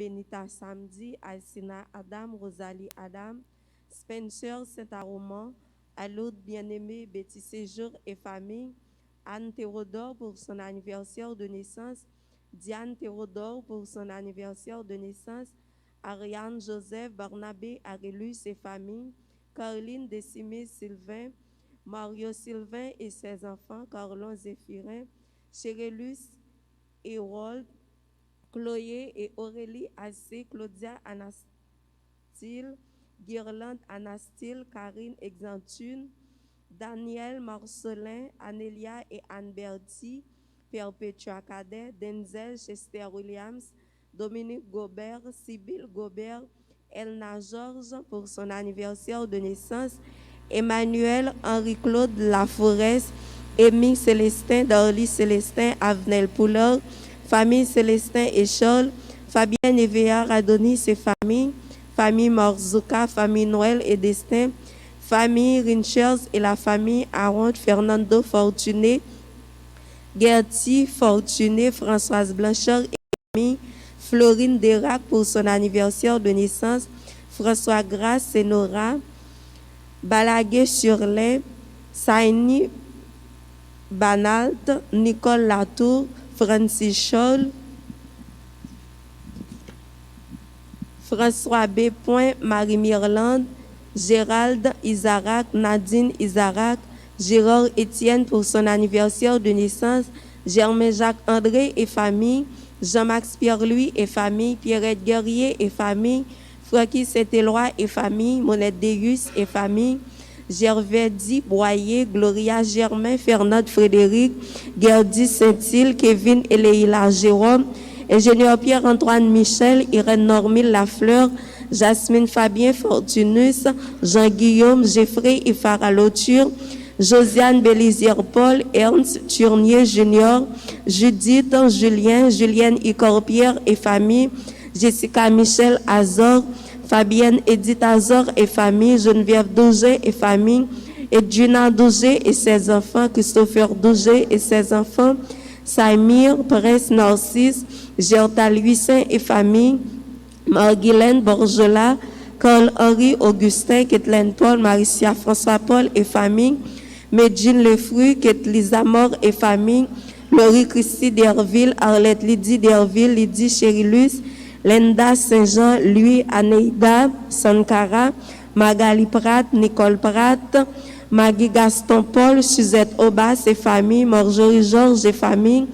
Benita Samedi, Alcina Adam, Rosalie Adam, Spencer Saint-Aroman, Alaude Bien-Aimé, Betty Séjour et famille, Anne Théodore pour son anniversaire de naissance, Diane Théodore pour son anniversaire de naissance, Ariane Joseph Barnabé Arélus et famille, Caroline Décimé Sylvain, Mario Sylvain et ses enfants, Carlon Zéphirin, Chérélus Hérold, Chloé et Aurélie Assé, Claudia Anastyle, Guirlande Anastyle, Karine Exantune, Daniel Marcelin, Anélia et Anne Berti, Perpétua Cadet, Denzel Chester Williams, Dominique Gobert, Sybille Gobert, Elna Georges pour son anniversaire de naissance, Emmanuel Henri-Claude Laforest, Émile Célestin, Darly Célestin, Avenel Poulard, famille Célestin et Charles, Fabien Névéard, Adonis et famille Morzouka, famille Noël et Destin, famille Rinchers et la famille Aronde, Fernando Fortuné, Gertie Fortuné, Françoise Blanchard et famille, Florine Derac pour son anniversaire de naissance, François Grasse et Nora, Balaguer-sur-Lay, Saini Banalt, Nicole Latour, Francis Scholl, François B. Point, Marie Mirlande, Gérald Isaac, Nadine Isaac, Gérard Étienne pour son anniversaire de naissance, Germain Jacques André et famille, Jean-Max Pierre-Louis et famille, Pierrette Guerrier et famille, Francky Saint-Éloi et famille, Monette Deus et famille, Gervais Di Boyer, Gloria Germain, Fernand Frédéric, Gerdy Saint-Île, Kevin et Leïla Jérôme, ingénieur Pierre-Antoine Michel, Irène Normille Lafleur, Jasmine Fabien Fortunus, Jean-Guillaume Geffrey et Farah Lauture, Josiane Bélizière Paul, Ernst Turnier Junior, Judith Julien, Julienne Icorpierre et famille, Jessica Michel Azor, Fabienne Edith Azor et famille, Geneviève Douget et famille, Edwina Douget et ses enfants, Christopher Douget et ses enfants, Saimir, Prince Narcisse, Gerta Louisin et famille, Margulaine Borgelat, Carl-Henri Augustin, Kathleen Paul, Maricia François Paul et famille, Medjine Lefruy, Ketlisa Mort et famille, Laurie Christy Derville, Arlette Lydie Derville, Lydie Chérilus, Linda Saint-Jean, Louis Aneida Sankara, Magali Pratt, Nicole Pratt, Maggie Gaston Paul, Suzette Aubas et famille, Marjorie Georges et famille,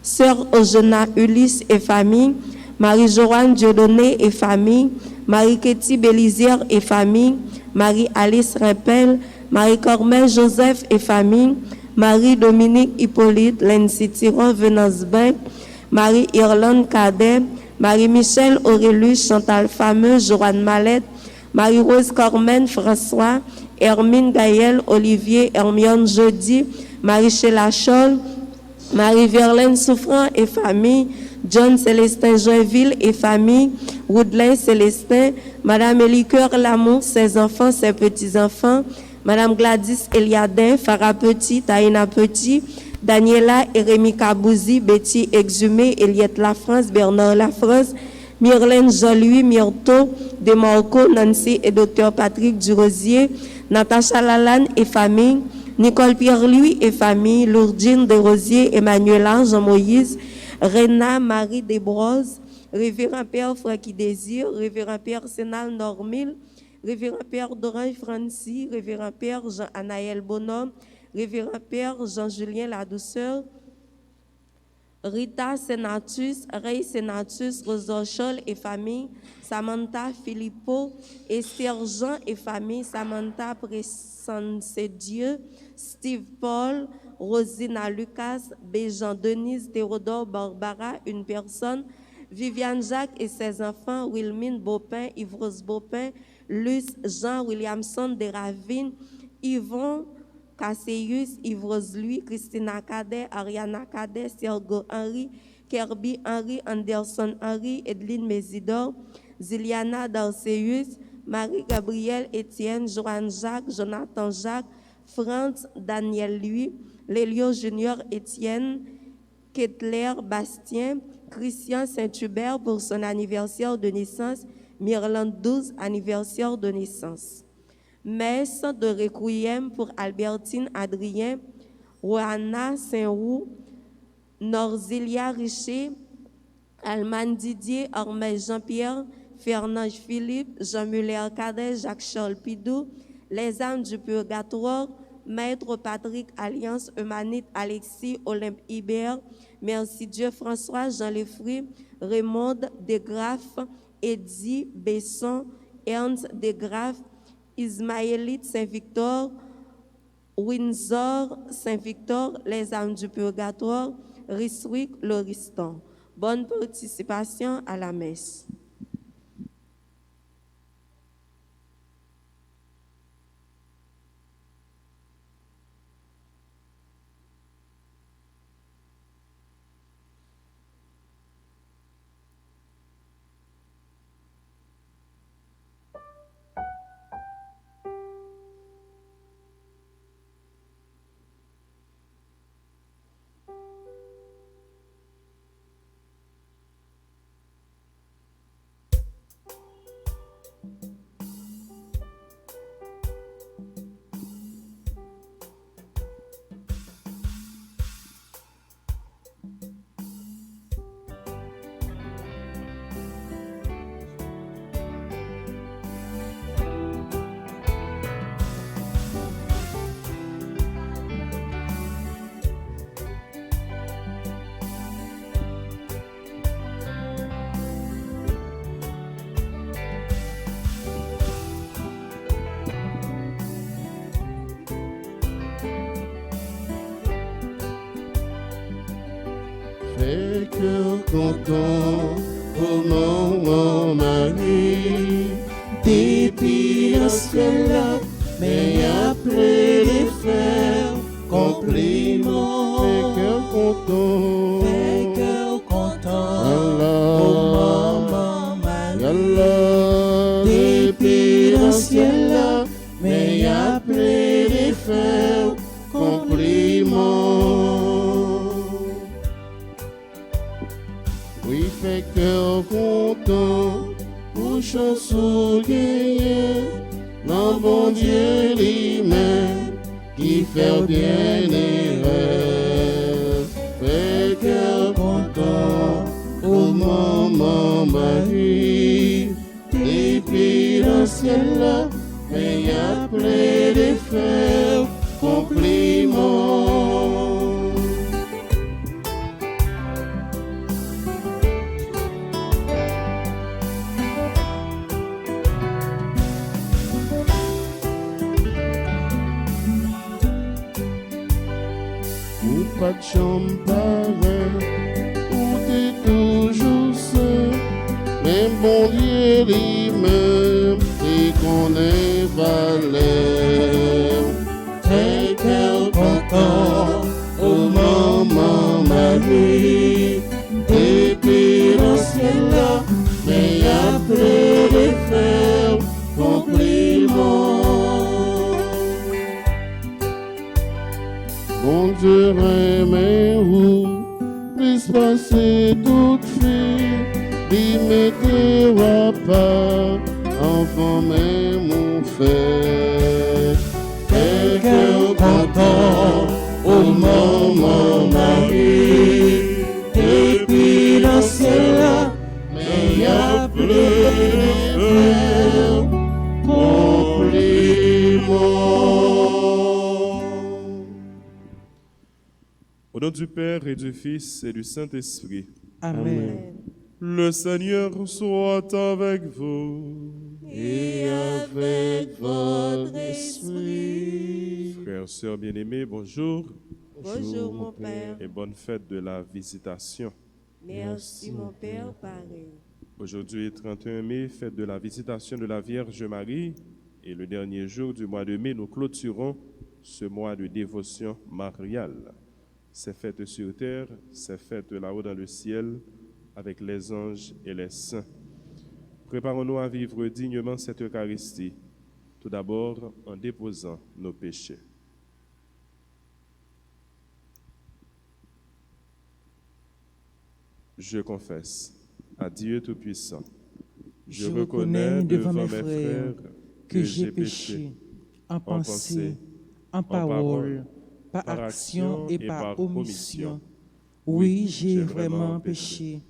Sœur Eugena Ulysse et famille, Marie-Joanne Dieudonné et famille, Marie-Kéty Bélizière et famille, Marie-Alice Rappel, Marie-Cormel Joseph et famille, Marie-Dominique Hippolyte, Lency Thiron, Venance Bank, Marie-Irlande Cadet, Marie-Michel Aurélus, Chantal Fameux, Joanne Mallette, Marie-Rose Cormen, François, Hermine Gaël, Olivier, Hermione Jeudi, Marie-Chéla Scholl, Marie-Verlaine Souffrant et famille, John Célestin Joinville et famille, Woodley Célestin, Madame Éliqueur Lamour, ses enfants, ses petits-enfants, Madame Gladys Eliadin, Farah Petit, Taïna Petit, Daniela et Rémi Kabouzi, Betty Exhumé, Eliette Lafrance, Bernard Lafrance, Myrlène Jean-Louis Myrto, Demarco, Nancy et Dr Patrick Durosier, Natacha Lalanne et famille, Nicole Pierre-Louis et famille, Lourdine Desrosiers, Emmanuela, Jean-Moïse, Réna Marie Desbroses, Révérend Père Francky Désir, Révérend Père Sénal Normil, Révérend Père Dorange Francis, Révérend Père Jean-Anaël Bonhomme, Révérend Père Jean-Julien Ladouceur, Rita Senatus, Ray Senatus, Rosochol et famille, Samantha Filippo, Esther Jean et famille, Samantha Pressance Dieu, Steve Paul, Rosina Lucas, Béjean Denise, Théodore Barbara, une personne, Viviane Jacques et ses enfants, Wilmine Beaupin, Yves Beaupin, Luce Jean Williamson de Ravine, Yvon Cassius, Yves Louis, Christina Cadet, Ariana Cadet, Sergo Henry, Kirby Henry, Anderson Henry, Edeline Mésidor, Ziliana Darceus, Marie-Gabrielle Étienne, Joanne Jacques, Jonathan Jacques, Franz Daniel Louis, Lélio Junior Étienne, Kettler Bastien, Christian Saint-Hubert pour son anniversaire de naissance, Myrlande 12, anniversaire de naissance. Messe de requiem pour Albertine Adrien, Roanna Saint-Roux, Norzilia Richer, Alman Didier, Ormel Jean-Pierre, Fernand Philippe, Jean Muller Cadet, Jacques-Charles Pidou, les âmes du purgatoire, Maître Patrick Alliance, Eumanite Alexis, Olympe Hibert, Merci Dieu François, Jean Lefruy, Raymond Degraff, Eddie Besson, Ernst Degraff, Ismaélite Saint-Victor, Windsor Saint-Victor, les âmes du purgatoire, Riswick Lauriston. Bonne participation à la messe. Fais cœur content au moment Marie, depuis le ciel là, mais après les fers, compliment. Fais cœur content, Allah, au moment Marie, Allah, depuis le ciel là, mais après les fers, compliment. Oui, fait cœur content, pour chanson gagnée, non bon Dieu lui-même, qui fait bien les rêves. Fait cœur content, au moment Marie, depuis le ciel là, mais après les fers, compliment. Pas de chambre pareille, où t'es toujours seul, même bon Dieu lui-même, et qu'on est valet. Très cœur content, au moment Marie, depuis le ciel là, mais après les fers, compliment. Bon Dieu aimez-vous, puisse passer toute fille, lui mettez-moi pas, enfant même mon fait. Fais cœur content, au moment Marie, depuis le ciel là, mais après les fers, compliment. Au nom du Père et du Fils et du Saint-Esprit. Amen. Le Seigneur soit avec vous. Et avec votre esprit. Frères, sœurs bien-aimés, bonjour Bonjour mon Père. et bonne fête de la Visitation. Merci mon Père, pareil. Aujourd'hui, 31 mai, fête de la Visitation de la Vierge Marie. Et le dernier jour du mois de mai, nous clôturons ce mois de dévotion mariale. C'est fête sur terre, c'est fête là-haut dans le ciel, avec les anges et les saints. Préparons-nous à vivre dignement cette Eucharistie, tout d'abord en déposant nos péchés. Je confesse à Dieu Tout-Puissant. Je reconnais devant mes frères que j'ai péché en pensée, en parole, par action et par omission. Oui, j'ai vraiment péché.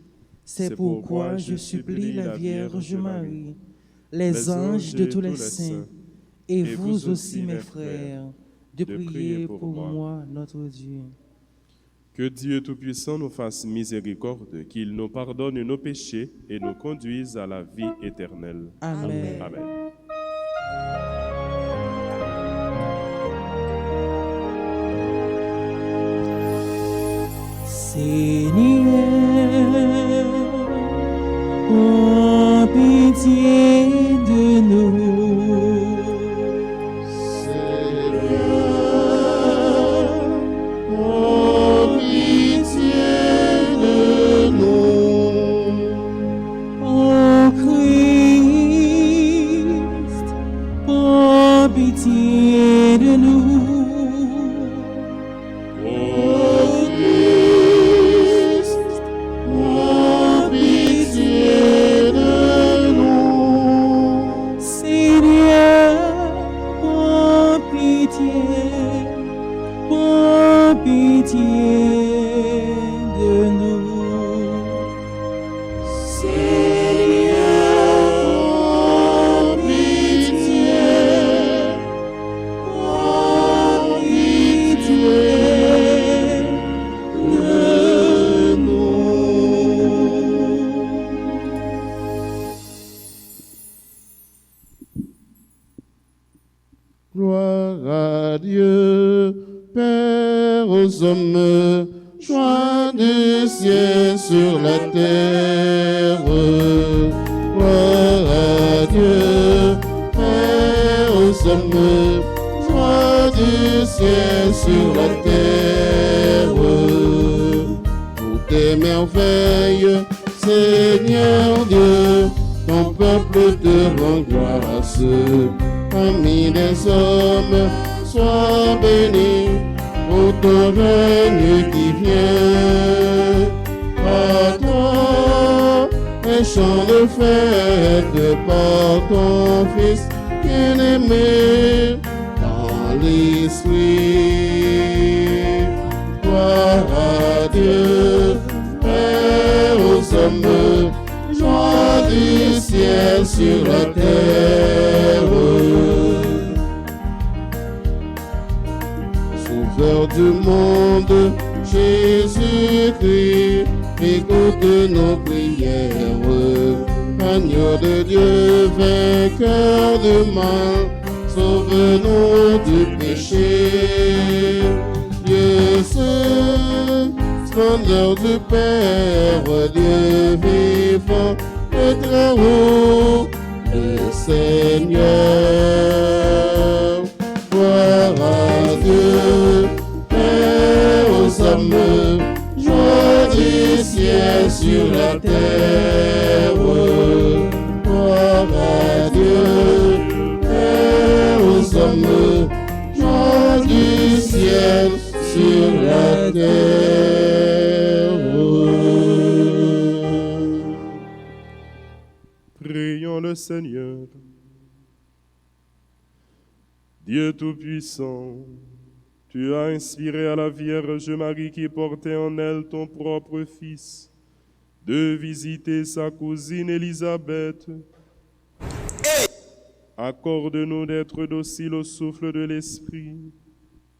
C'est pourquoi je supplie la Vierge Marie, les anges de tous les saints, et vous aussi mes frères, de prier pour moi, notre Dieu. Que Dieu Tout-Puissant nous fasse miséricorde, qu'il nous pardonne nos péchés et nous conduise à la vie éternelle. Amen. Amen. Seigneur, prends pitié de nous. Seigneur, prends pitié de nous. Ô Christ, prends pitié de nous. Ô Christ, prends pitié de nous. Seigneur, prends pitié de nous. Seigneur, prends pitié de nous. Gloire à Dieu, Père aux hommes, joie du ciel sur la terre. Gloire à Dieu, Père aux hommes, joie du ciel sur la terre. Pour tes merveilles, Seigneur Dieu, ton peuple te rend grâce. Parmi les hommes, sois béni pour ton règne qui vient. À toi, les chants de fête par ton Fils bien-aimé dans l'esprit. Gloire à Dieu, Père aux hommes, joie du ciel sur la terre. Sauveur du monde, Jésus-Christ, écoute nos prières. Agneau de Dieu, vainqueur du mal, sauve-nous du péché. Dieu saint, splendeur du Père, Dieu vivant, le très haut, le Seigneur. Gloire à Dieu, Père aux hommes, joie du ciel sur la terre. Gloire à Dieu, Père aux hommes, joie du ciel sur la terre. Prions le Seigneur. Dieu Tout-Puissant, tu as inspiré à la Vierge Marie qui portait en elle ton propre Fils de visiter sa cousine Élisabeth. Accorde-nous d'être dociles au souffle de l'Esprit,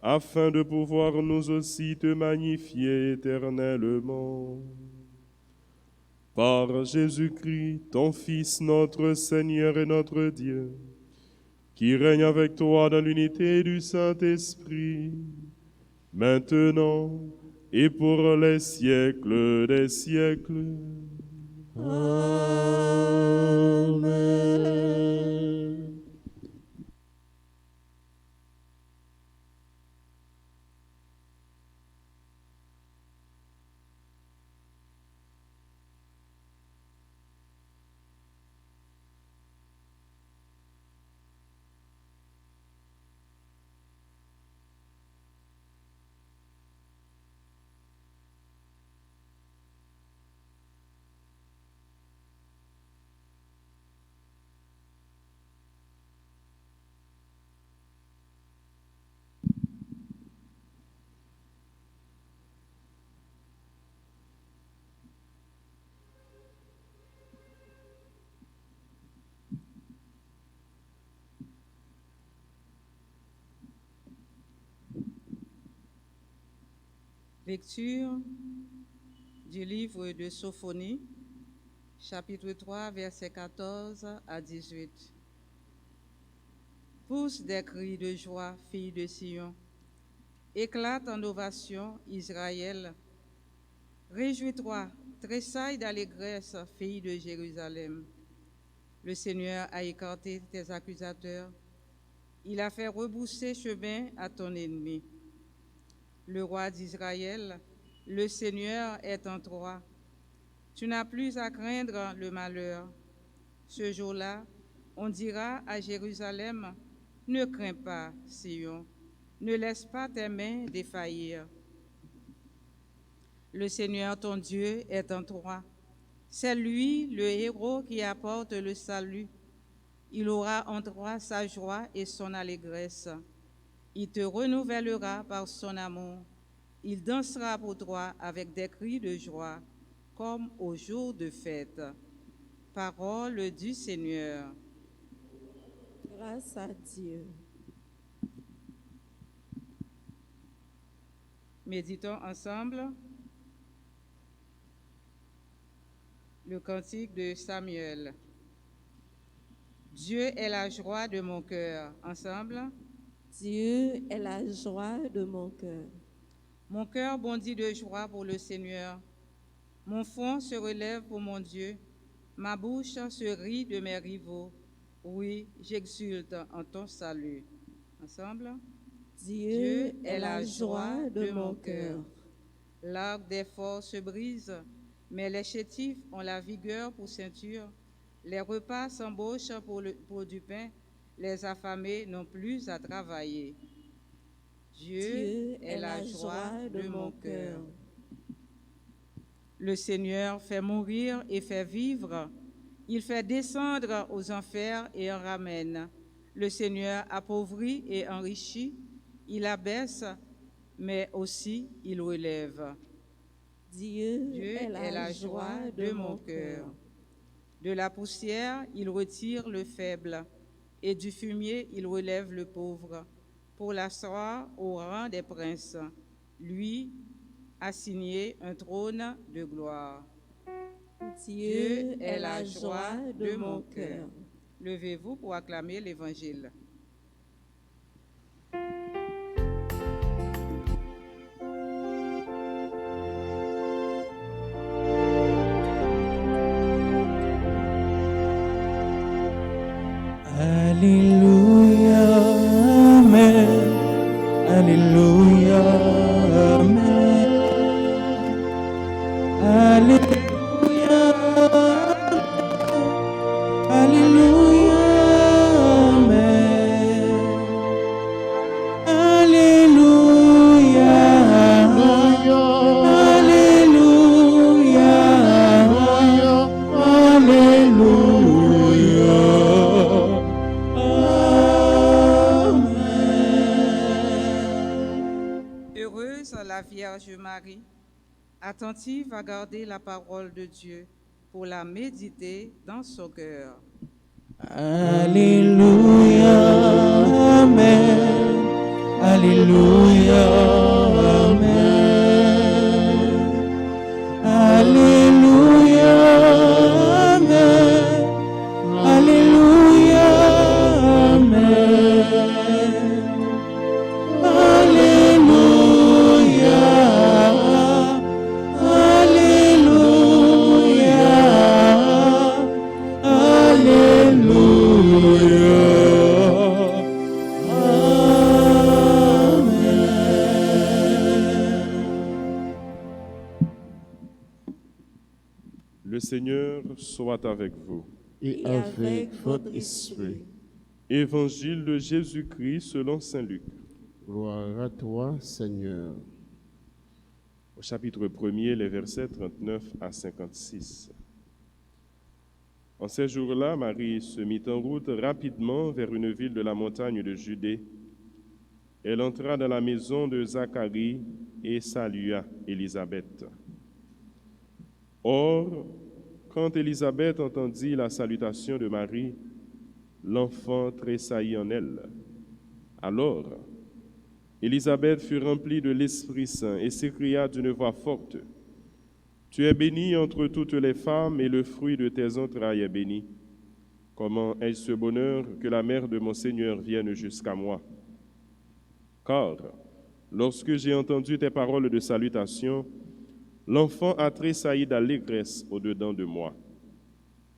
afin de pouvoir nous aussi te magnifier éternellement. Par Jésus-Christ, ton Fils, notre Seigneur et notre Dieu, qui règne avec toi dans l'unité du Saint-Esprit, maintenant et pour les siècles des siècles. Amen. Lecture du livre de Sophonie, chapitre 3, versets 14 à 18. Pousse des cris de joie, fille de Sion. Éclate en ovation, Israël. Réjouis-toi, tressaille d'allégresse, fille de Jérusalem. Le Seigneur a écarté tes accusateurs. Il a fait rebrousser chemin à ton ennemi. Le roi d'Israël, le Seigneur est en toi. Tu n'as plus à craindre le malheur. Ce jour-là, on dira à Jérusalem, ne crains pas, Sion, ne laisse pas tes mains défaillir. Le Seigneur ton Dieu est en toi. C'est lui le héros qui apporte le salut. Il aura en toi sa joie et son allégresse. Il te renouvellera par son amour. Il dansera pour toi avec des cris de joie, comme au jour de fête. Parole du Seigneur. Grâce à Dieu. Méditons ensemble le cantique de Samuel. Dieu est la joie de mon cœur. Ensemble. Dieu est la joie de mon cœur. Mon cœur bondit de joie pour le Seigneur. Mon front se relève pour mon Dieu. Ma bouche se rit de mes rivaux. Oui, j'exulte en ton salut. Ensemble. Dieu est la joie de mon cœur. L'arc des forts se brise, mais les chétifs ont la vigueur pour ceinture. Les repas s'embauchent pour du pain. Les affamés n'ont plus à travailler. Dieu est la joie de mon cœur. Le Seigneur fait mourir et fait vivre. Il fait descendre aux enfers et en ramène. Le Seigneur appauvrit et enrichit. Il abaisse, mais aussi il relève. Dieu est la joie de mon cœur. De la poussière, il retire le faible, et du fumier, il relève le pauvre, pour l'asseoir au rang des princes. Lui a signé un trône de gloire. Dieu est la joie de mon cœur. Levez-vous pour acclamer l'Évangile. Alléluia, Amen. Alléluia, Amen. Alléluia, Alléluia, Amen. Alléluia, Alléluia, Alléluia. Heureuse la Vierge Marie, attentive à garder la parole de Dieu pour la méditer dans son cœur. Alléluia, Amen. Alléluia, Amen. Alléluia, Amen. Alléluia, Amen. Alléluia, Le Seigneur soit avec vous. Et avec votre esprit. Évangile de Jésus-Christ selon saint Luc. Gloire à toi, Seigneur. Au chapitre 1er, les versets 39 à 56. En ces jours-là, Marie se mit en route rapidement vers une ville de la montagne de Judée. Elle entra dans la maison de Zacharie et salua Élisabeth. Or, quand Élisabeth entendit la salutation de Marie, l'enfant tressaillit en elle. Alors, Élisabeth fut remplie de l'Esprit Saint et s'écria d'une voix forte, « Tu es bénie entre toutes les femmes et le fruit de tes entrailles est béni. Comment ai-je ce bonheur que la mère de mon Seigneur vienne jusqu'à moi? Car lorsque j'ai entendu tes paroles de salutation, l'enfant a tressailli d'allégresse au-dedans de moi.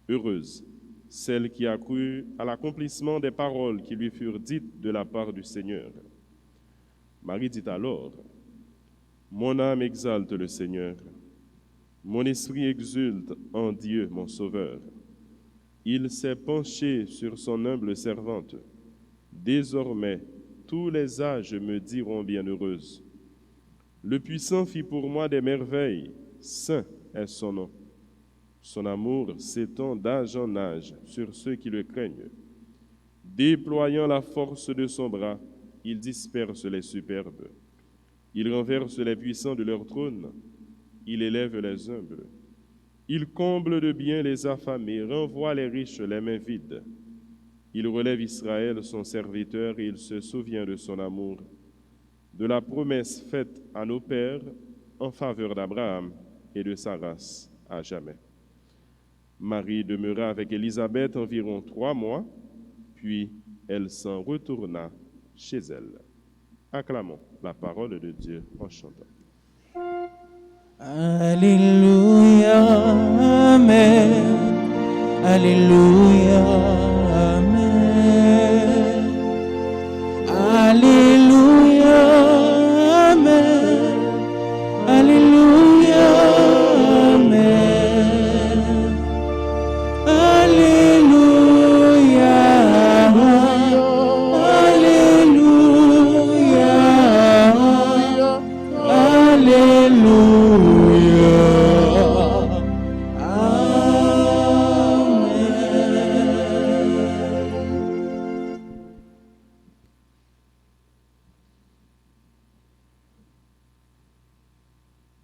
Heureuse celle qui a cru à l'accomplissement des paroles qui lui furent dites de la part du Seigneur. » Marie dit alors, « Mon âme exalte le Seigneur, mon esprit exulte en Dieu mon Sauveur. Il s'est penché sur son humble servante. Désormais, tous les âges me diront bienheureuse. Le Puissant fit pour moi des merveilles, saint est son nom. Son amour s'étend d'âge en âge sur ceux qui le craignent. Déployant la force de son bras, il disperse les superbes. Il renverse les puissants de leur trône. Il élève les humbles. Il comble de bien les affamés, renvoie les riches les mains vides. Il relève Israël, son serviteur, et il se souvient de son amour, de la promesse faite à nos pères en faveur d'Abraham et de sa race à jamais. » Marie demeura avec Élisabeth environ 3 mois, puis elle s'en retourna chez elle. Acclamons la parole de Dieu en chantant. Alléluia, Amen. Alléluia, Amen. Alléluia, Amen. Alléluia, Amen. Alléluia, Alléluia, Alléluia.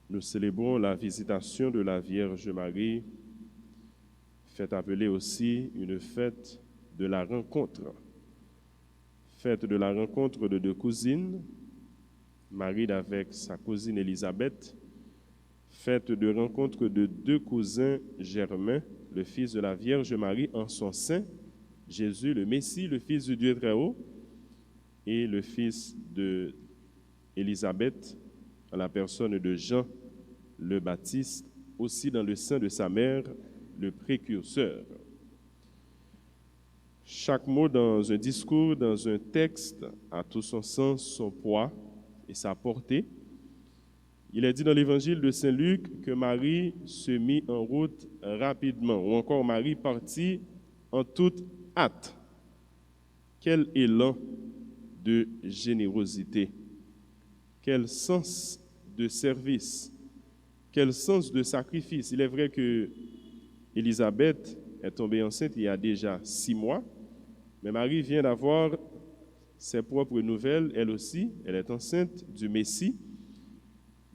Nous célébrons la visitation de la Vierge Marie, fête appelée aussi une fête de la rencontre. Fête de la rencontre de 2 cousines, Marie avec sa cousine Élisabeth, fête de rencontre de 2 cousins germains, le fils de la Vierge Marie en son sein, Jésus le Messie, le fils du Dieu très haut, et le fils de Élisabeth, en la personne de Jean le Baptiste, aussi dans le sein de sa mère, le précurseur. Chaque mot dans un discours, dans un texte, a tout son sens, son poids et sa portée. Il est dit dans l'évangile de Saint Luc que Marie se mit en route rapidement, ou encore Marie partit en toute hâte. Quel élan de générosité, quel sens de service, quel sens de sacrifice. Il est vrai que Élisabeth est tombée enceinte il y a déjà 6 mois, mais Marie vient d'avoir ses propres nouvelles, elle aussi, elle est enceinte du Messie,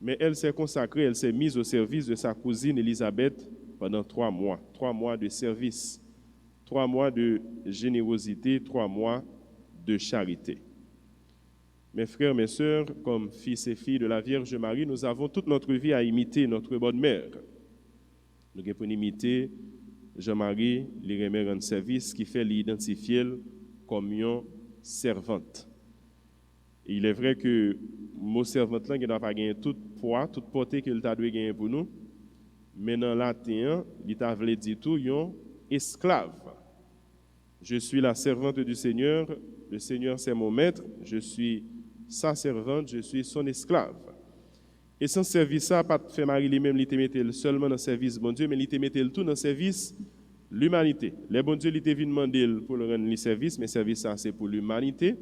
mais elle s'est consacrée, elle s'est mise au service de sa cousine Élisabeth pendant 3 mois, 3 mois de service, 3 mois de générosité, 3 mois de charité. Mes frères, mes sœurs, comme fils et filles de la Vierge Marie, nous avons toute notre vie à imiter notre bonne mère. Nous devons imiter Jean-Marie, les remet en service, qui fait l'identifier comme une servante. Et il est vrai que le mot servante là, il n'a pas gagné tout poids, toute portée qu'il a dû gagner pour nous. Mais dans latin, il a voulu dire tout, un esclave. Je suis la servante du Seigneur, le Seigneur c'est mon maître, je suis sa servante, je suis son esclave. Et sans service ça, pas fait Marie lui-même, il te mettait seulement dans le service bon Dieu, mais il te mettait tout dans le service l'humanité. Les bon Dieu, il te venu demander pour le rendre le service, mais le service ça c'est pour l'humanité.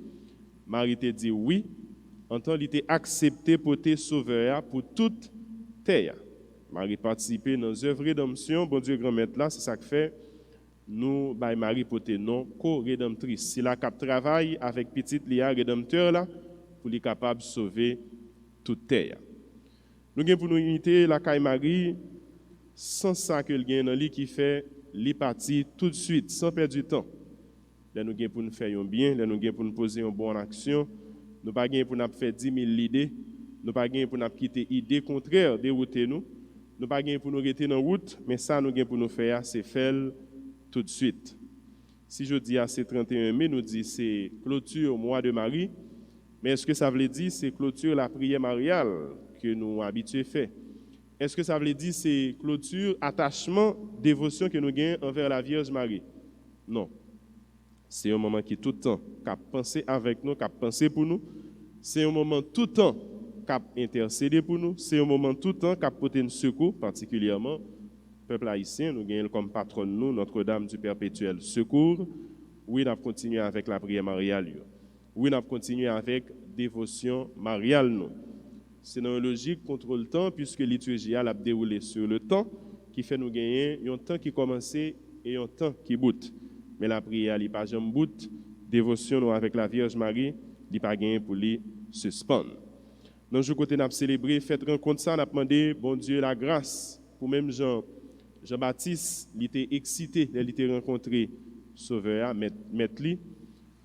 Marie te dit oui, en tant qu'il était accepté pour te sauver pour toute terre. Marie participait dans l'œuvre de rédemption, bon Dieu grand maître là, c'est ça que fait. Nous, Marie pour te nom co-rédemptrice. Si la cap travaille avec petite Lia rédempteur là, pour lui capable de sauver toute terre. Nous avons pour nous imiter la caille Marie sans ça que le gain dans lui qui fait lui partir tout de suite sans perdre du temps. Là nous avons pour nous faire un bien, là nous avons pour nous poser une bonne action, Nous pas gagner pour nous faire 10 000 idées. Nous pas gagner pour nous quitter idées contraires, dérouter nous. Nous pas gagner pour nous rester dans route, mais ça nous gagne pour nous faire, c'est faire tout de suite. Si je dis à ces 31 mai, nous dit c'est clôture mois de Marie, mais est-ce que ça veut dire c'est clôture la prière mariale que nous habitués faire? Est-ce que ça veut dire c'est clôture attachement, dévotion que nous gagnons envers la Vierge Marie? Non. C'est un moment qui tout le temps qu'a pensé avec nous, qu'a pensé pour nous. C'est un moment tout le temps qu'a intercédé pour nous. C'est un moment tout le temps qu'a porté un secours, particulièrement peuple haïtien, nous gagnons comme patronne nous Notre-Dame du Perpétuel Secours. Oui, nous avons continué avec la prière mariale. Oui, nous avons continué avec dévotion mariale. Nous. C'est dans une logique contre le temps, puisque la liturgie a déroulé sur le temps, qui fait nous gagner un temps qui commence et un temps qui bout. Mais la prière, elle n'est pas jamais bout. Dévotion nous avec la Vierge Marie, elle n'est pas gagné pour lui suspendre. Dans le côté, nous avons célébré, fait rencontre ça, nous avons demandé, bon Dieu, la grâce, pour même Jean-Baptiste, il était excité, il était rencontré Sauveur, Maître.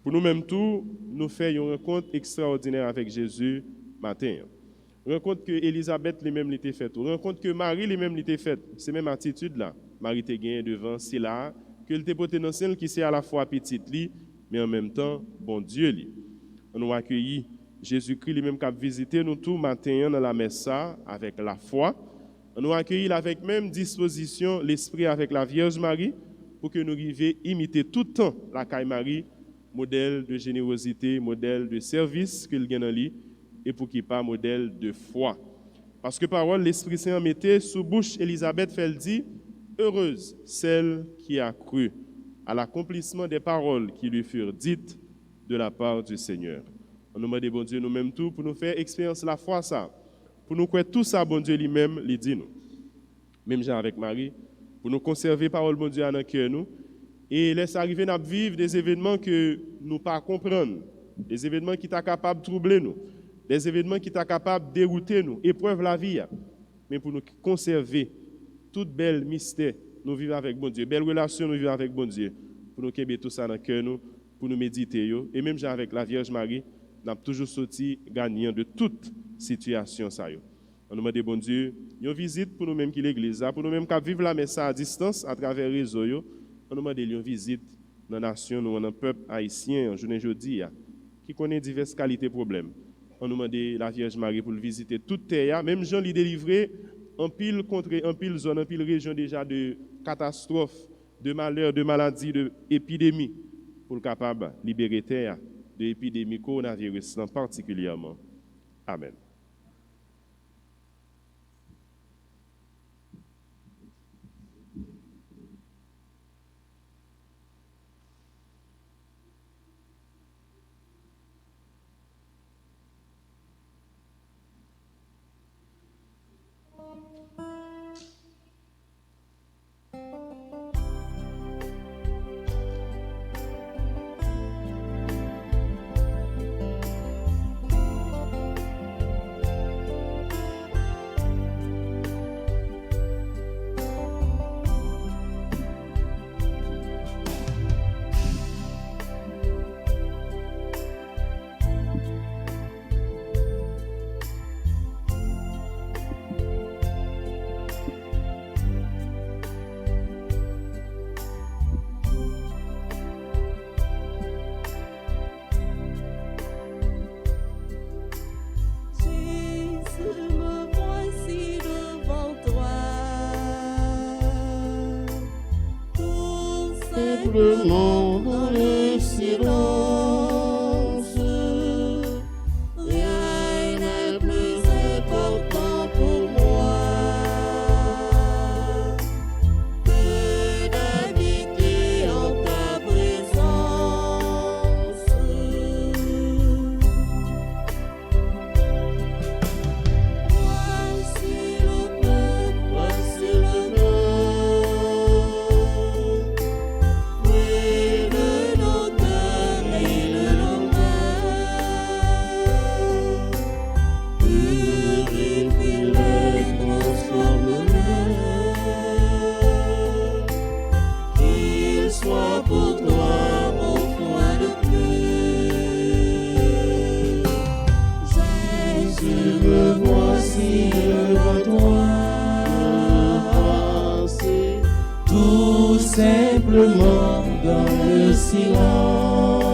Pour nous-mêmes tout, nous faisons une rencontre extraordinaire avec Jésus matin. Rencontre que Élisabeth lui-même l'était faite, rencontre que Marie lui-même l'était faite. C'est même attitude là. Marie était gagnée devant, c'est là que elle était portée dans celle qui c'est à la fois petite li, mais en même temps bon Dieu li. On nous accueilli Jésus-Christ lui-même qui a visité nous tout matin dans la messe avec la foi. On nous accueilli avec même disposition l'esprit avec la Vierge Marie pour que nous arrivions à imiter tout le temps la Caille Marie, modèle de générosité, modèle de service qu'il gagne en lui. Et pour qu'il pas modèle de foi. Parce que parole, l'Esprit Saint mettait sous bouche Élisabeth, fait dit, heureuse celle qui a cru à l'accomplissement des paroles qui lui furent dites de la part du Seigneur. On nous demande, bon Dieu, nous-mêmes tout, pour nous faire expérience la foi, ça. Pour nous croire tout ça, bon Dieu lui-même, lui dit nous. Même genre avec Marie, pour nous conserver parole, bon Dieu, dans le cœur, nous. Et laisse arriver à vivre des événements que nous ne pas comprendre, des événements qui sont capables de troubler nous. Des événements qui sont capables de dérouter nous, épreuve la vie. Mais pour nous conserver toute belle mystère, nous vivons avec bon Dieu. Belle relation, nous vivons avec bon Dieu. Pour nous kéber tout ça dans le cœur, nous, pour nous méditer. Et même avec la Vierge Marie, nous avons toujours sorti gagnant de toute situation. On nous demande, bon Dieu, une visite pour nous-mêmes qui l'église, pour nous-mêmes qui vivons la messe à distance à travers les réseaux. On nous demande une visite dans la nation, dans le peuple haïtien, en journée jeudi, qui connaît diverses qualités et problèmes. On nous demande la Vierge Marie pour le visiter toute terre. Même Jean lui délivré en pile contre, en pile zone, en pile région déjà de catastrophes, de malheurs, de maladies, d'épidémies, pour le capable de libérer terre de l'épidémie coronavirus particulièrement. Amen. Simplement dans le silence, rien n'est plus important pour moi que d'habiter en ta présence. Voici le peuple, voici le peuple. Oui, le dans le silence.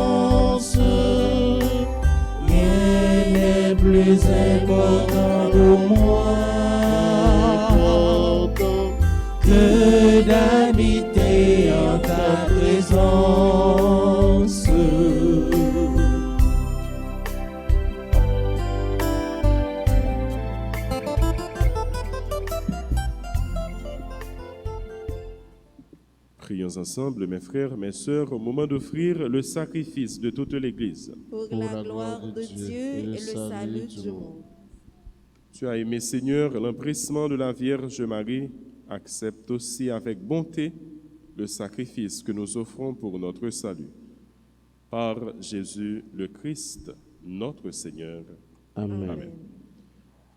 Rien n'est plus important pour moi que d'habiter en ta présence. Prions ensemble, mes frères, mes sœurs, au moment d'offrir le sacrifice de toute l'Église. pour la gloire de Dieu et le salut du monde. Tu as aimé, Seigneur, l'empressement de la Vierge Marie. Accepte aussi avec bonté le sacrifice que nous offrons pour notre salut. Par Jésus le Christ, notre Seigneur. Amen. Amen.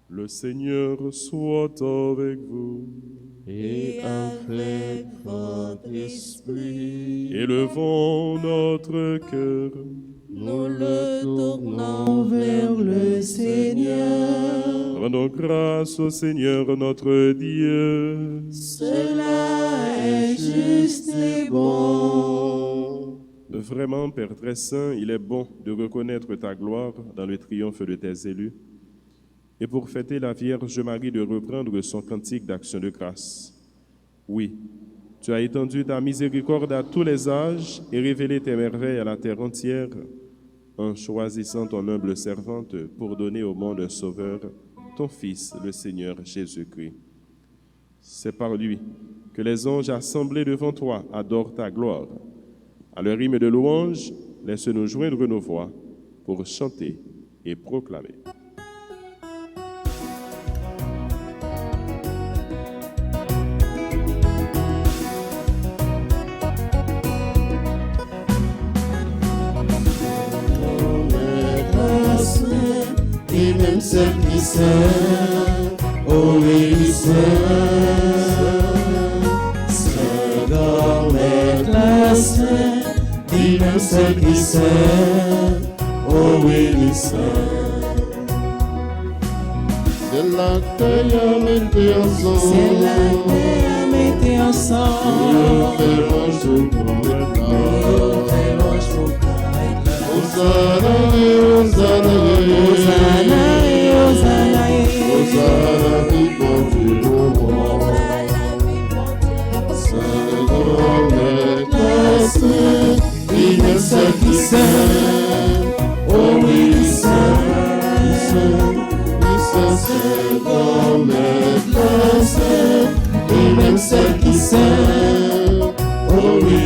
Le Seigneur soit avec vous. Et avec votre esprit, Élevons notre cœur. nous le tournons vers le Seigneur. Rendons grâce au Seigneur notre Dieu. Cela est juste et bon. Vraiment, Père très saint, il est bon de reconnaître ta gloire dans le triomphe de tes élus. Et pour fêter la Vierge Marie, de reprendre son cantique d'action de grâce. Oui, tu as étendu ta miséricorde à tous les âges et révélé tes merveilles à la terre entière, en choisissant ton humble servante pour donner au monde un sauveur, ton Fils, le Seigneur Jésus-Christ. C'est par lui que les anges assemblés devant toi adorent ta gloire. À leur hymne de louange, laisse-nous joindre nos voix pour chanter et proclamer. Et même celle qui sait, oh oui, c'est dans les classes. Et même celle qui sait, oh oui, c'est la terre à mettre ensemble. C'est la terre à mettre ensemble. Hosanna, Hosanna, Hosanna, Hosanna, Hosanna, vive mon Dieu, le roi. Seigneur, mes classes, et même celle qui sait, oh oui, Seigneur, mes classes, et même celle qui sait, oh oui,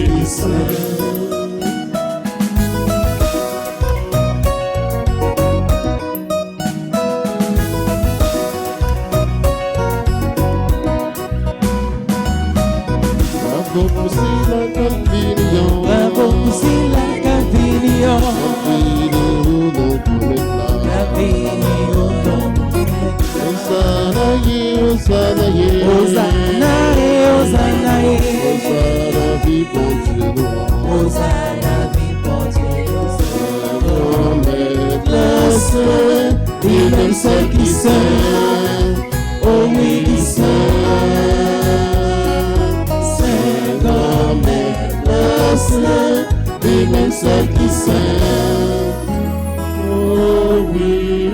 bravo pour la Cavignon. Hosanna, Hosanna, Hosanna, Hosanna, Hosanna, vive mon Dieu, le roi. Hosanna, vive mon Dieu. Seigneur, mes classes, et même celle qui sait, oh oui, Seigneur, mes classes, et même celle qui sait, oh oui,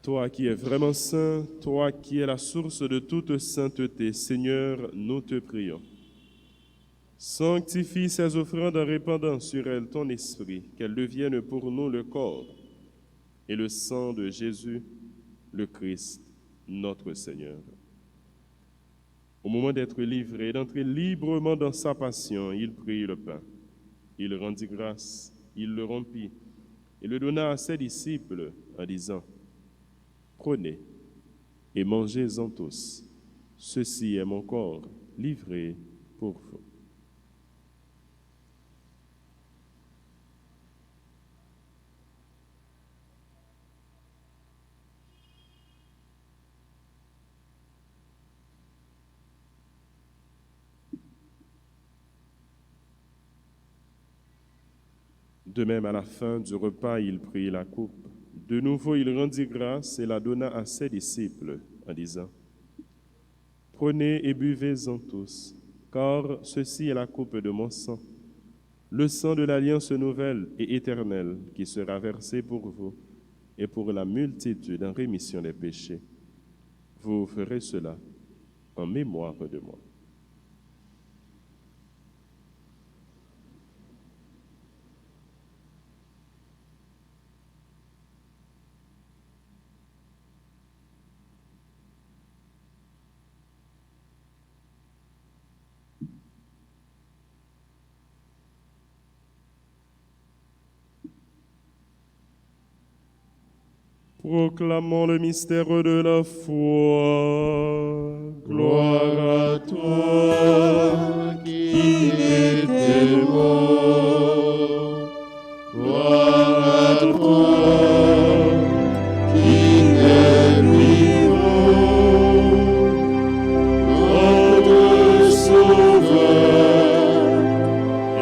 Toi qui es vraiment saint, toi qui es la source de toute sainteté, Seigneur, nous te prions. Sanctifie ces offrandes en répandant sur elles ton esprit, qu'elles deviennent pour nous le corps et le sang de Jésus, le Christ, notre Seigneur. Au moment d'être livré, d'entrer librement dans sa passion, il prit le pain. Il rendit grâce, il le rompit et le donna à ses disciples en disant: Prenez et mangez-en tous. Ceci est mon corps livré pour vous. De même, à la fin du repas, il prit la coupe, De nouveau, il rendit grâce et la donna à ses disciples en disant, « Prenez et buvez-en tous, car ceci est la coupe de mon sang, le sang de l'alliance nouvelle et éternelle qui sera versé pour vous et pour la multitude en rémission des péchés. Vous ferez cela en mémoire de moi. » Proclamons le mystère de la foi. Gloire à toi qui étais mort. Gloire à toi qui es vivant. Notre Sauveur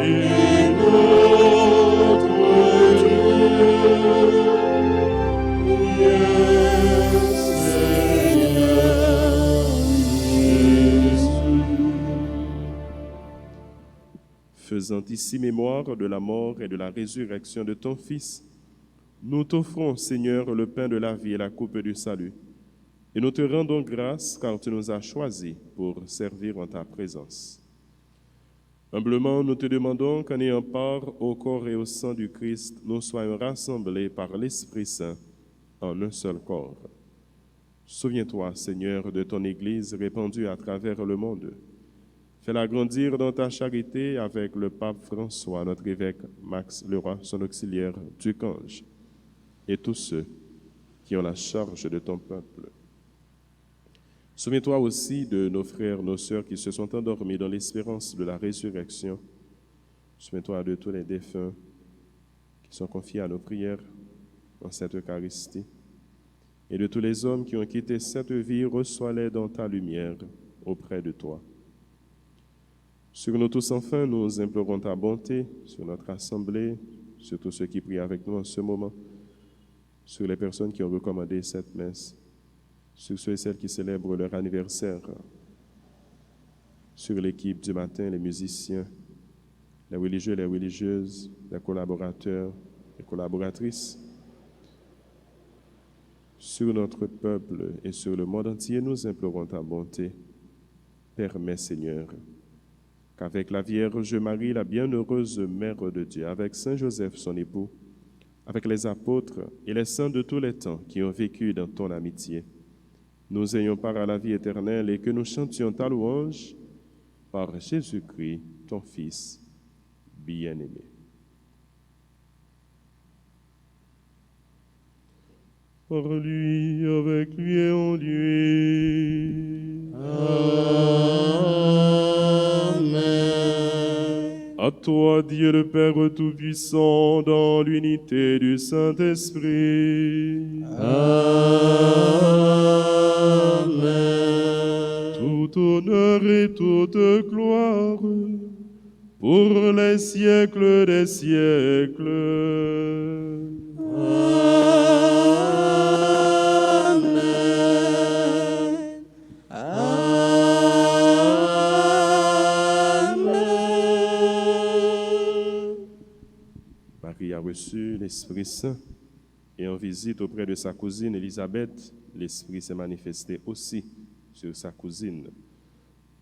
et notre Dieu. Faisant ici mémoire de la mort et de la résurrection de ton Fils, nous t'offrons, Seigneur, le pain de la vie et la coupe du salut. Et nous te rendons grâce car tu nous as choisis pour servir en ta présence. Humblement, nous te demandons qu'en ayant part au corps et au sang du Christ, nous soyons rassemblés par l'Esprit Saint en un seul corps. Souviens-toi, Seigneur, de ton Église répandue à travers le monde. Fais-la grandir dans ta charité avec le pape François, notre évêque Max Leroy, son auxiliaire Ducange, et tous ceux qui ont la charge de ton peuple. Souviens-toi aussi de nos frères, nos sœurs qui se sont endormis dans l'espérance de la résurrection. Souviens-toi de tous les défunts qui sont confiés à nos prières dans cette Eucharistie. Et de tous les hommes qui ont quitté cette vie, reçois-les dans ta lumière auprès de toi. Sur nous tous, enfin, nous implorons ta bonté sur notre assemblée, sur tous ceux qui prient avec nous en ce moment, sur les personnes qui ont recommandé cette messe, sur ceux et celles qui célèbrent leur anniversaire, sur l'équipe du matin, les musiciens, les religieux, les religieuses, les collaborateurs, les collaboratrices, sur notre peuple et sur le monde entier, nous implorons ta bonté. Permets, Seigneur, qu'avec la Vierge Marie, la bienheureuse Mère de Dieu, avec Saint Joseph, son époux, avec les apôtres et les saints de tous les temps qui ont vécu dans ton amitié, nous ayons part à la vie éternelle et que nous chantions ta louange par Jésus-Christ, ton Fils bien-aimé. Par lui, avec lui et en lui. Amen. À toi, Dieu le Père Tout-Puissant, dans l'unité du Saint-Esprit. Amen. Tout honneur et toute gloire pour les siècles des siècles. Marie a reçu l'Esprit Saint et en visite auprès de sa cousine Élisabeth, l'Esprit s'est manifesté aussi sur sa cousine.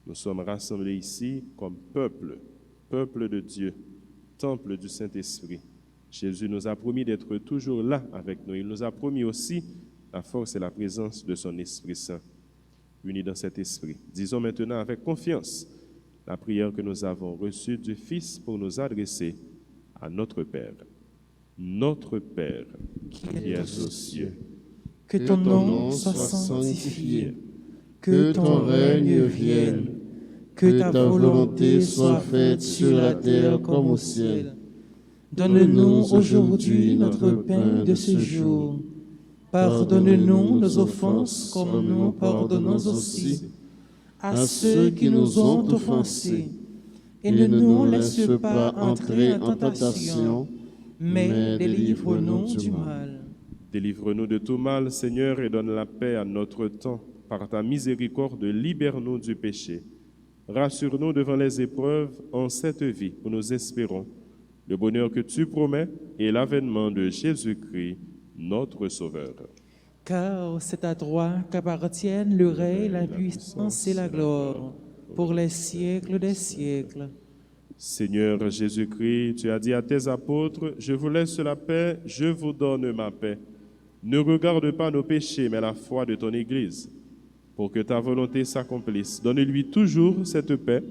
Nous sommes rassemblés ici comme peuple de Dieu, temple du Saint-Esprit. Jésus nous a promis d'être toujours là avec nous. Il nous a promis aussi la force et la présence de son Esprit Saint. Unis dans cet esprit, disons maintenant avec confiance la prière que nous avons reçue du Fils pour nous adresser à notre Père. Notre Père, qui es aux cieux, que ton nom soit sanctifié, que ton règne vienne, que ta volonté soit faite sur la terre comme au ciel. Donne-nous aujourd'hui notre pain de ce jour. Pardonne-nous nos offenses comme nous pardonnons aussi à ceux qui nous ont offensés. Et ne nous laisse pas entrer en tentation, mais délivre-nous du mal. Délivre-nous de tout mal, Seigneur, et donne la paix à notre temps. Par ta miséricorde, libère-nous du péché. Rassure-nous devant les épreuves en cette vie où nous espérons le bonheur que tu promets et l'avènement de Jésus-Christ, notre Sauveur. Car c'est à toi qu'appartiennent le règne, la puissance et la gloire, pour les siècles des siècles. Seigneur Jésus-Christ, tu as dit à tes apôtres, « Je vous laisse la paix, je vous donne ma paix. Ne regarde pas nos péchés, mais la foi de ton Église. Pour que ta volonté s'accomplisse, donne-lui toujours cette paix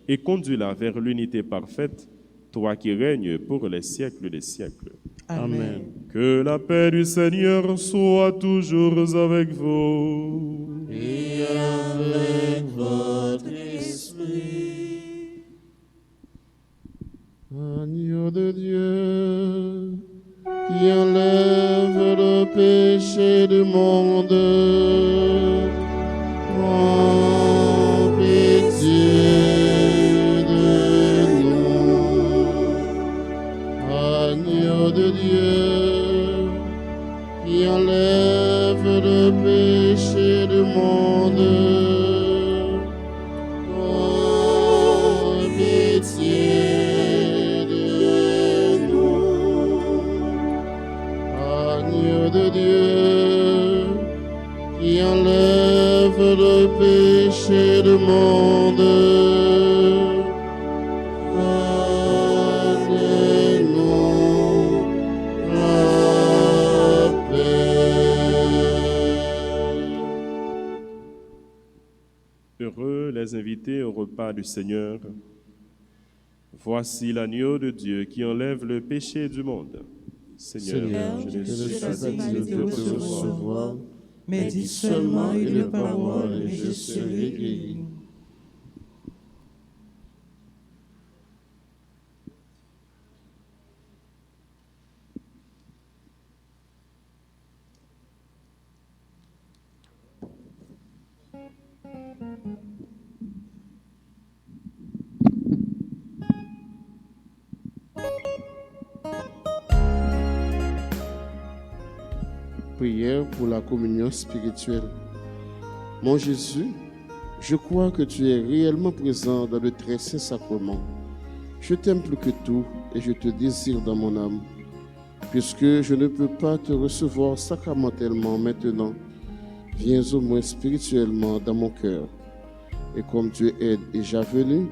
et conduis-la vers l'unité parfaite, toi qui règnes pour les siècles des siècles. » Amen. Que la paix du Seigneur soit toujours avec vous. Et avec votre esprit. Agneau de Dieu, qui enlève le péché du monde, prends pitié de nous. Agneau de Dieu, qui enlève le péché du monde, prends pitié de nous. Agneau de Dieu, qui enlève le péché du monde, donne-nous la paix. Heureux les invités au repas du Seigneur. Voici l'agneau de Dieu qui enlève le péché du monde. Seigneur, je ne suis pas digne de te recevoir, Mais dis seulement une parole et je serai guéri. Prière pour la communion spirituelle. Mon Jésus, je crois que tu es réellement présent dans le très saint sacrement. Je t'aime plus que tout et je te désire dans mon âme. Puisque je ne peux pas te recevoir sacramentellement maintenant, viens au moins spirituellement dans mon cœur. Et comme tu es déjà venu,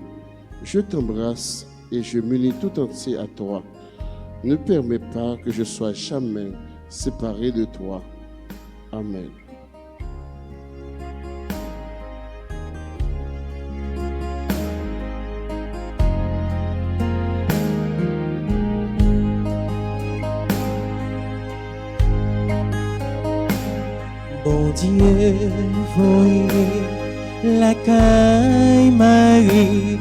je t'embrasse et je m'unis tout entier à toi. Ne permets pas que je sois jamais séparé de toi. Amen. Bon Dieu, voyez la caille Marie,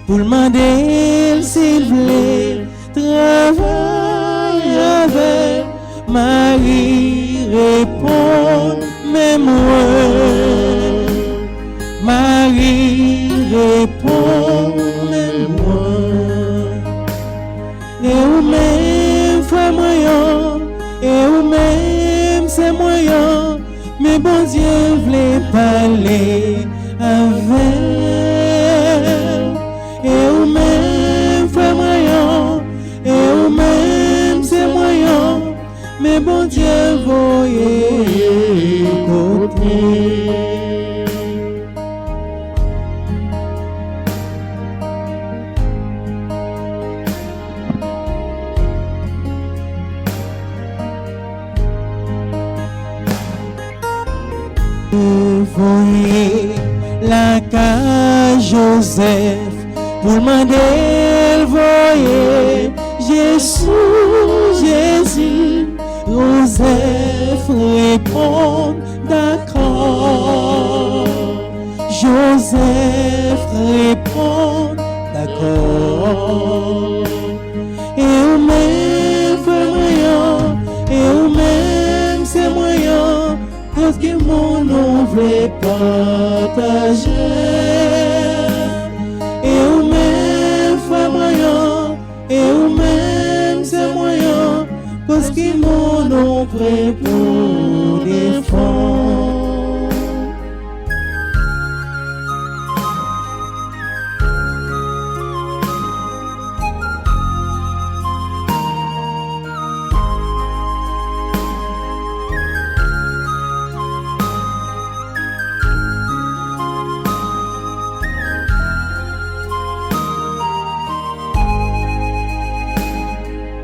pour demander s'il voulait travailler avec Marie, répond, mais moi. Marie, répond, mais moi. Et ou même, frère moyen, et ou même, c'est moyen. Mais bon Dieu voulait parler avec. Et ou même, frère moyen, et ou même, c'est moyen. Mais bon Dieu voyait côté. Voyez la cage Joseph pour demander voyez Jésus, Joseph répond d'accord. Joseph répond d'accord. Et ou même frère moyen, et ou même c'est moyen. Parce que mon nom veut partager. Et ou même frère moyen, et ou même c'est moyen. Parce que mon nom nous prêts pour défendre.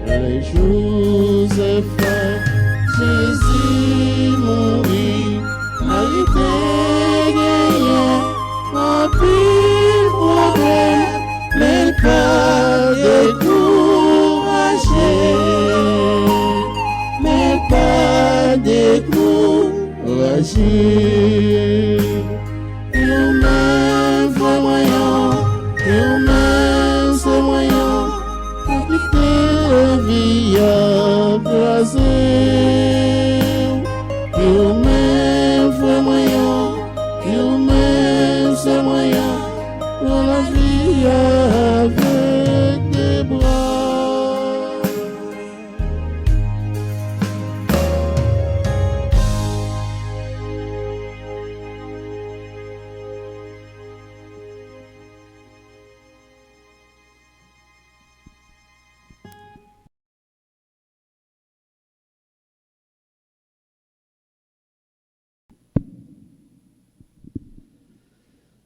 Les jours est fait, Jésus mourit, a été gagné, en pile problème, mais pas découragé, mais pas découragé. Et on même vrai moyen, et on même ce moyen. Via Brazil, eu même vrai moyen, eu même ce moyen, pour la vie avec des bras.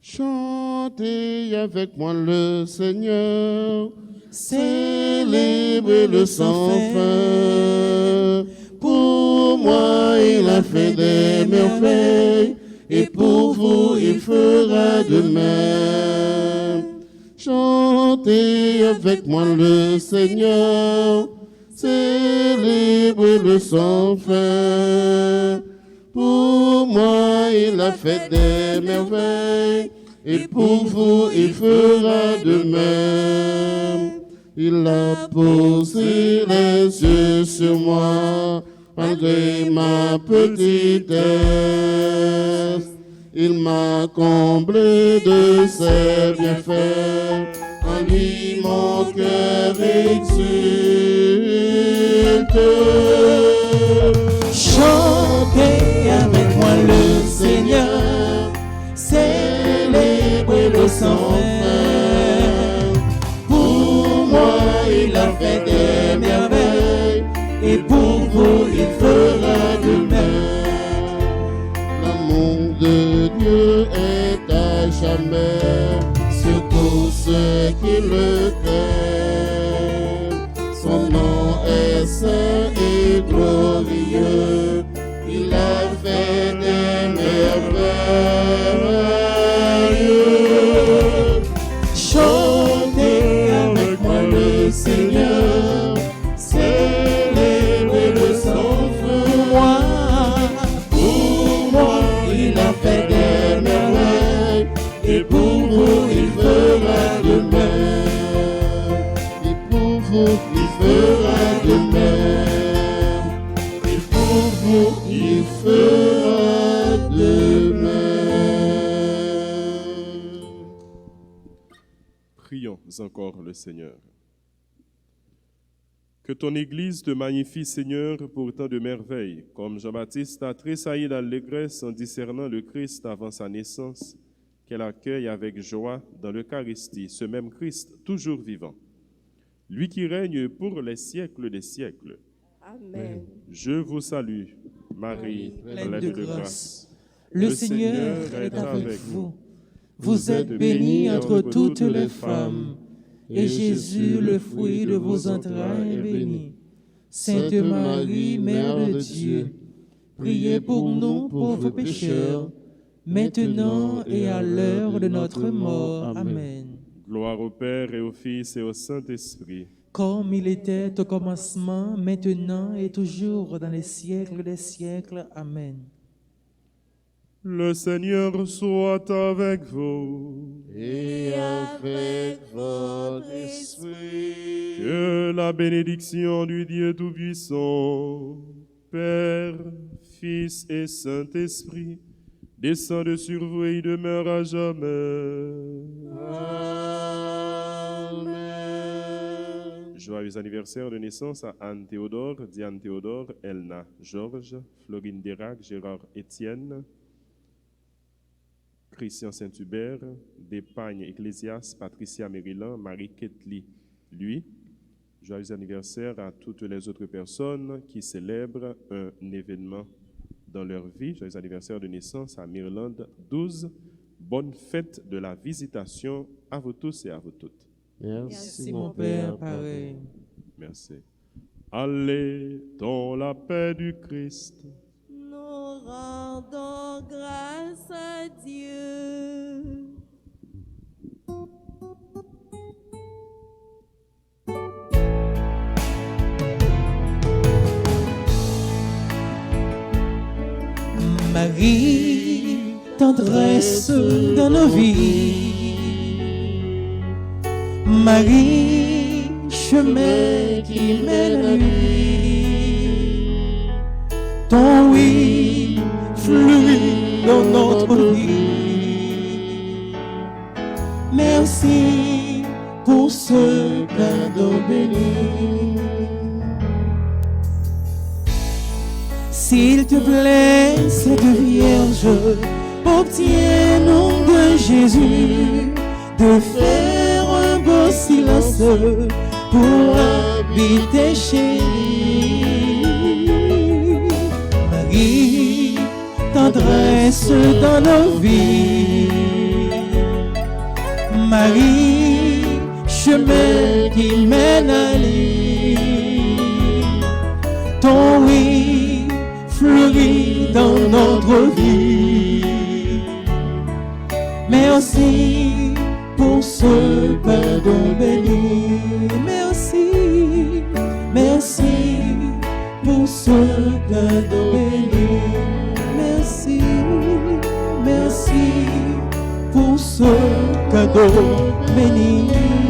Chantez avec moi le Seigneur, célébrez-le sans fin. Pour moi, il a fait des merveilles, et pour vous, il fera de même. Chantez avec moi le Seigneur, célébrez-le sans fin. Pour moi, il a fait des merveilles, et pour vous, il fera de même. Il a posé les yeux sur moi, malgré ma petitesse. Il m'a comblé de ses bienfaits, en lui mon cœur exulte. Chantez avec moi le Seigneur, célébrez-le sans fin. Pour moi, il a fait des merveilles, Et pour vous, il fera de même. l'amour de Dieu est à jamais sur tous ceux qui le t'aiment. Son nom est saint et glorieux, il a fait des merveilles. Chantez avec moi le Seigneur, célébrez-le sans fin. pour moi, Il a fait des merveilles, et pour vous, il fera de même. Et pour vous, il fera de même. Et pour vous, il fera de même. Prions encore le Seigneur. Que ton Église te magnifie, Seigneur, pour tant de merveilles, comme Jean-Baptiste a tressailli d'allégresse en discernant le Christ avant sa naissance, qu'elle accueille avec joie dans l'Eucharistie ce même Christ toujours vivant. Lui qui règne pour les siècles des siècles. Amen. Je vous salue, Marie, pleine de grâce. Le Le Seigneur Seigneur est est avec avec vous. Vous êtes bénie entre toutes les femmes, et Jésus, le fruit de vos entrailles, est béni. Sainte Marie, Mère de Dieu, priez pour nous pauvres pécheurs, maintenant et à l'heure de notre mort. Amen. Gloire au Père et au Fils et au Saint-Esprit. Comme il était au commencement, maintenant et toujours dans les siècles des siècles. Amen. Le Seigneur soit avec vous. Et avec votre esprit. Que la bénédiction du Dieu Tout-Puissant, Père, Fils et Saint-Esprit, descende sur vous et y demeure à jamais. Amen. Joyeux anniversaire de naissance à Anne Théodore, Diane Théodore, Elna Georges, Florine Dérac, Gérard Étienne, Christian Saint-Hubert, Despagne Ecclésias, Patricia Maryland, Marie Ketli, lui. Joyeux anniversaire à toutes les autres personnes qui célèbrent un événement dans leur vie. Joyeux anniversaire de naissance à Myrlande 12. Bonne fête de la visitation à vous tous et à vous toutes. Merci mon Père, pareil. Merci. Allez dans la paix du Christ. Nous rendons grâce à Dieu. Marie, tendresse dans nos vies. Marie, chemin qui mène à lui. Ton oui fleurit dans notre vie. Merci pour ce cadeau béni. S'il te plaît, cette Vierge, obtiens-nous de Jésus de faire un beau silence pour habiter chez lui. Marie, tendresse dans nos vies. Marie, chemin qui mène à lui. Ton oui fleurit dans notre vie. Merci pour ce pardon béni. Merci, merci pour ce cadeau béni. Merci, merci pour ce cadeau béni.